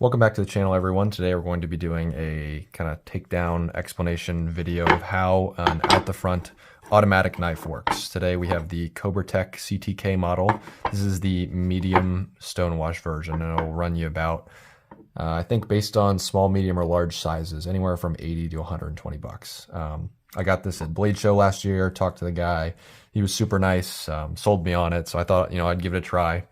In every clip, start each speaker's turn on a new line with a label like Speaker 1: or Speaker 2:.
Speaker 1: Welcome back to the channel, everyone. Today we're going to be doing a kind of takedown explanation video of how an out-the-front automatic knife works. Today we have the Cobratec CTK model. This is the medium stonewash version, and it'll run you about, I think based on small, medium, or large sizes, anywhere from 80 to 120 bucks. I got this at Blade Show last year, talked to the guy. He was super nice, sold me on it, so I thought, I'd give it a try.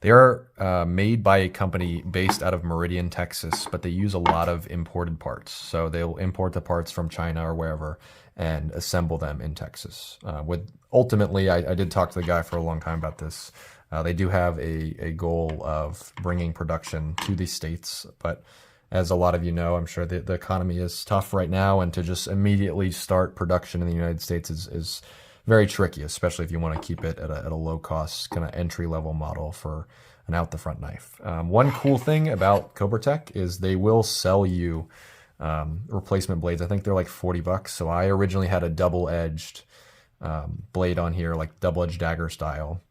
Speaker 1: They are made by a company based out of Meridian, Texas, but they use a lot of imported parts. So they'll import the parts from China or wherever and assemble them in Texas. Ultimately, I did talk to the guy for a long time about this. They do have a goal of bringing production to the States, but as a lot of you know, I'm sure the economy is tough right now, and to just immediately start production in the United States is very tricky, especially if you want to keep it at a low cost kind of entry level model for an out the front knife. One cool thing about Cobratech is they will sell you replacement blades. I think they're like 40 bucks. So I originally had a double-edged blade on here, like double-edged dagger style,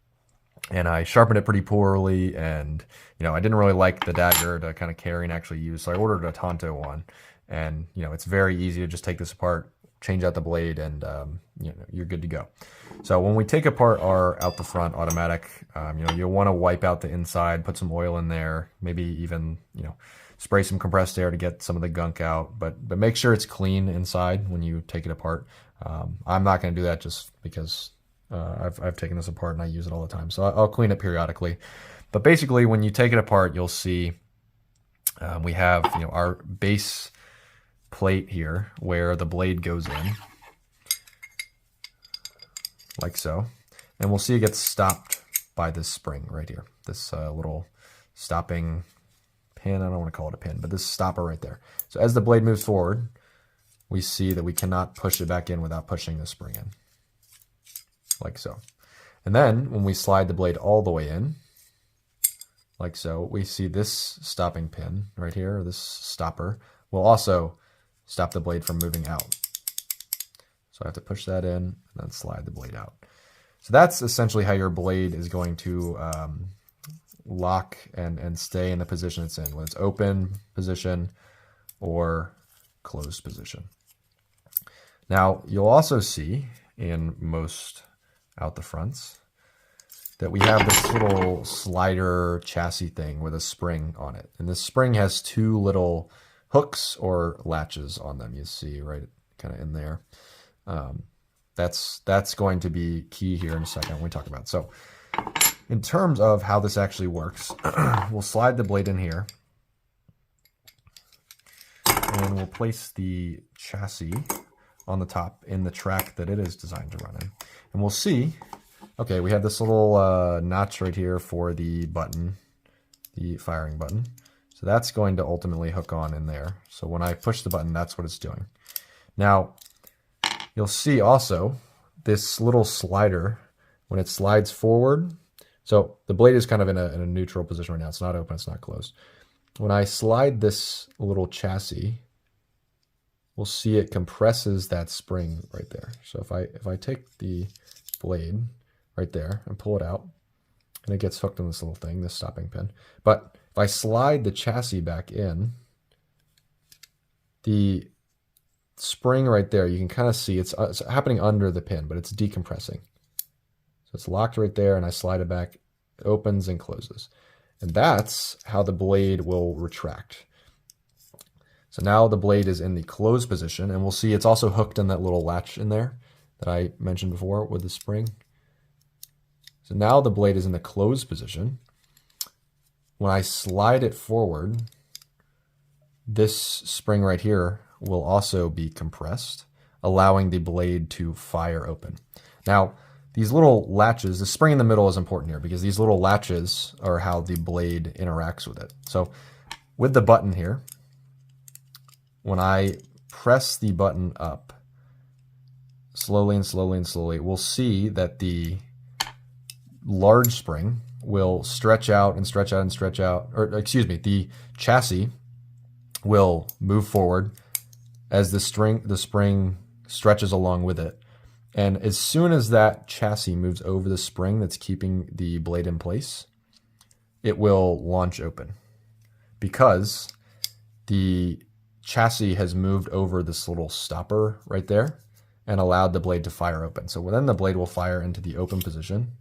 Speaker 1: and I sharpened it pretty poorly, and I didn't really like the dagger to kind of carry and actually use, so I ordered a Tonto one, and it's very easy to just take this apart, change out the blade, and you're good to go. So when we take apart our out the front automatic, you'll want to wipe out the inside, put some oil in there, maybe even spray some compressed air to get some of the gunk out, but make sure it's clean inside when you take it apart. I'm not going to do that just because I've taken this apart and I use it all the time, so I'll clean it periodically. But basically, when you take it apart, you'll see we have our base plate here where the blade goes in, like so, and we'll see it gets stopped by this spring right here, this little stopping pin. I don't want to call it a pin, but this stopper right there. So as the blade moves forward, we see that we cannot push it back in without pushing the spring in, like so. And then when we slide the blade all the way in, like so, we see this stopping pin right here, this stopper, will also stop the blade from moving out. So I have to push that in and then slide the blade out. So that's essentially how your blade is going to lock and stay in the position it's in, whether it's open position or closed position. Now, you'll also see in most out the fronts that we have this little slider chassis thing with a spring on it. And this spring has two little hooks or latches on them. You see right kind of in there. That's going to be key here in a second when we talk about it. So in terms of how this actually works, we'll slide the blade in here and we'll place the chassis on the top in the track that it is designed to run in. And we'll see, okay, we have this little notch right here for the button, the firing button. So that's going to ultimately hook on in there. So when I push the button, that's what it's doing. Now, you'll see also this little slider, when it slides forward, so the blade is kind of in a neutral position right now. It's not open, it's not closed. When I slide this little chassis, we'll see it compresses that spring right there. So if I take the blade right there and pull it out, and it gets hooked on this little thing, this stopping pin. But if I slide the chassis back in, the spring right there, you can kind of see it's happening under the pin, but it's decompressing. So it's locked right there, and I slide it back, it opens and closes. And that's how the blade will retract. So now the blade is in the closed position, and we'll see it's also hooked in that little latch in there that I mentioned before with the spring. So now the blade is in the closed position. When I slide it forward, this spring right here will also be compressed, allowing the blade to fire open. Now, these little latches, the spring in the middle is important here because these little latches are how the blade interacts with it. So with the button here, when I press the button up, slowly and slowly and slowly, we'll see that the large spring will stretch out and stretch out and stretch out, or excuse me, the chassis will move forward as the spring stretches along with it. And as soon as that chassis moves over the spring that's keeping the blade in place, it will launch open. because the chassis has moved over this little stopper right there and allowed the blade to fire open. So then the blade will fire into the open position.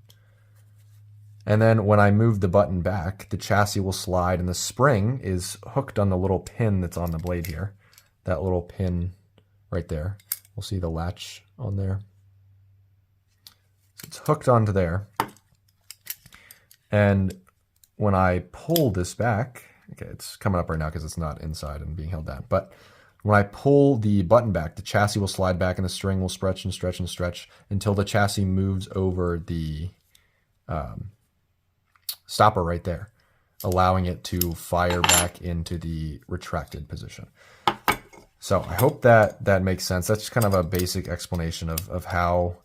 Speaker 1: And then when I move the button back, the chassis will slide and the spring is hooked on the little pin that's on the blade here. That little pin right there. We'll see the latch on there. So it's hooked onto there. And when I pull this back, okay, it's coming up right now because it's not inside and being held down. But when I pull the button back, the chassis will slide back and the string will stretch and stretch and stretch until the chassis moves over the stopper right there, allowing it to fire back into the retracted position. So I hope that makes sense. That's kind of a basic explanation of how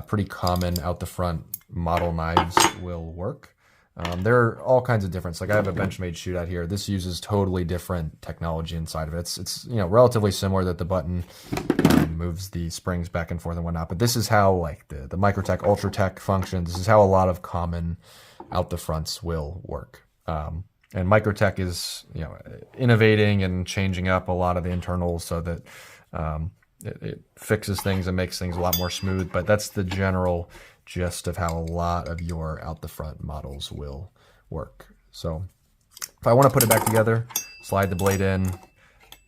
Speaker 1: pretty common out the front model knives will work. There are all kinds of difference. Like I have a Benchmade shootout here. This uses totally different technology inside of it. It's relatively similar that the button moves the springs back and forth and whatnot. But this is how like the Microtech, Ultratech functions. This is how a lot of common out the fronts will work. And Microtech is innovating and changing up a lot of the internals so that it fixes things and makes things a lot more smooth. But that's the general gist of how a lot of your out the front models will work. So if I want to put it back together, slide the blade in,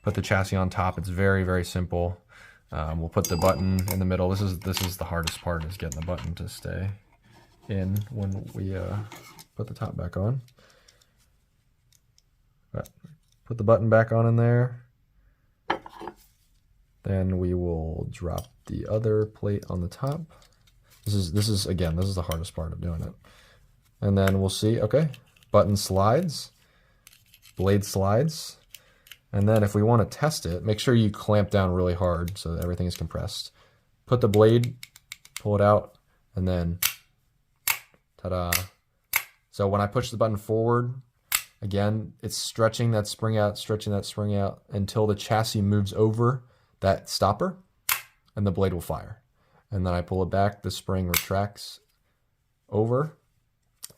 Speaker 1: put the chassis on top. It's very, very simple. We'll put the button in the middle. This is the hardest part, is getting the button to stay in when we put the top back on. But put the button back on in there. Then we will drop the other plate on the top. This is the hardest part of doing it. And then we'll see, okay, button slides, blade slides. And then if we want to test it, make sure you clamp down really hard so that everything is compressed. Put the blade, pull it out, and then ta-da. So when I push the button forward, again, it's stretching that spring out until the chassis moves over that stopper and the blade will fire. And then I pull it back, the spring retracts over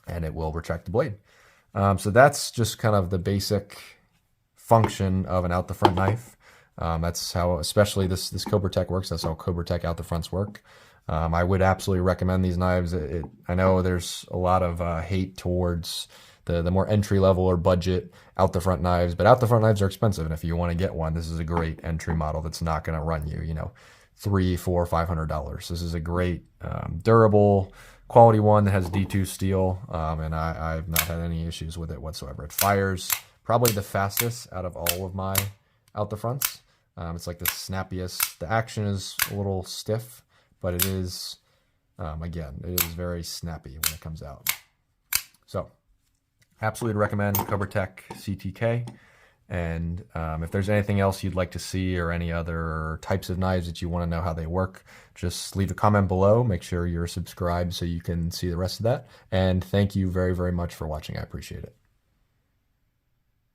Speaker 1: and it will retract the blade. So that's just kind of the basic function of an out the front knife. That's how, especially this Cobratech works. That's how Cobratech out the fronts work. I would absolutely recommend these knives. I know there's a lot of hate towards the more entry level or budget out the front knives, but out the front knives are expensive. And if you want to get one, this is a great entry model that's not going to run you, $300, $400, $500. This is a great durable quality one that has D2 steel, and I've not had any issues with it whatsoever. It fires probably the fastest out of all of my out the fronts. It's like the snappiest. The action is a little stiff, but it is, again, it is very snappy when it comes out. So absolutely recommend Cobratech CTK. And if there's anything else you'd like to see or any other types of knives that you want to know how they work, just leave a comment below. Make sure you're subscribed so you can see the rest of that. And thank you very, very much for watching. I appreciate it.